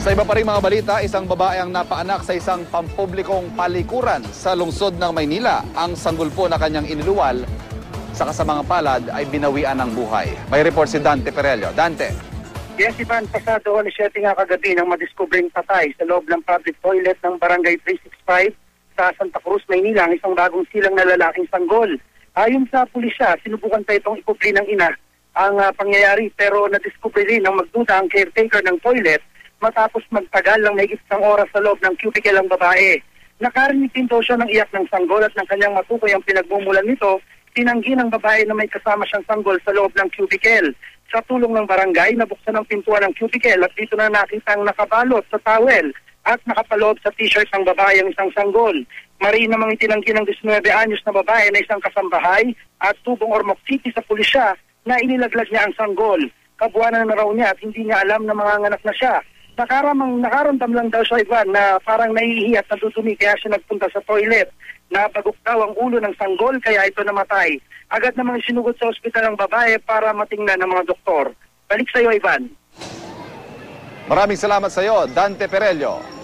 Sa iba pa rin mga balita, isang babae ang napaanak sa isang pampublikong palikuran sa lungsod ng Maynila. Ang sanggol po na kanyang iniluwal sa kasamang palad ay binawian ng buhay. May report si Dante Perello. Dante. Yes, Ivan, pasado alas 7 nga kagabi nang madiskubring patay sa loob ng public toilet ng Barangay 365 sa Santa Cruz, Maynila, ang isang bagong silang na lalaking sanggol. Ayon sa pulisya, sinubukan pa itong ikubli ng ina ang pangyayari pero nadiskubre rin ng magduda ang caretaker ng toilet matapos magtagal ng mahigit isang oras sa loob ng cubicle ang babae. Nakarinig din daw siya ng iyak ng sanggol at ng kanyang matukoy ang pinagmumulan nito, tinanggi ng babae na may kasama siyang sanggol sa loob ng cubicle. Sa tulong ng barangay, nabuksan ang pintuan ng cubicle at dito na nakita ang nakabalot sa towel at nakapaloob sa t-shirt ng babae ang isang sanggol. Mariin namang itinanggi ng 19 anyos na babae na isang kasambahay at tubong Ormoc City sa pulisya na inilaglag niya ang sanggol. Kabuanan na raw niya at hindi niya alam na manganganak na siya. Nakaramdam lang daw siya, Ivan, na parang nahihihi at nadudumi kaya siya nagpunta sa toilet. Nabagok daw ang ulo ng sanggol kaya ito namatay. Agad namang sinugod sa ospital ng babae para matingnan ng mga doktor. Balik sa iyo, Ivan. Maraming salamat sa iyo, Dante Perello.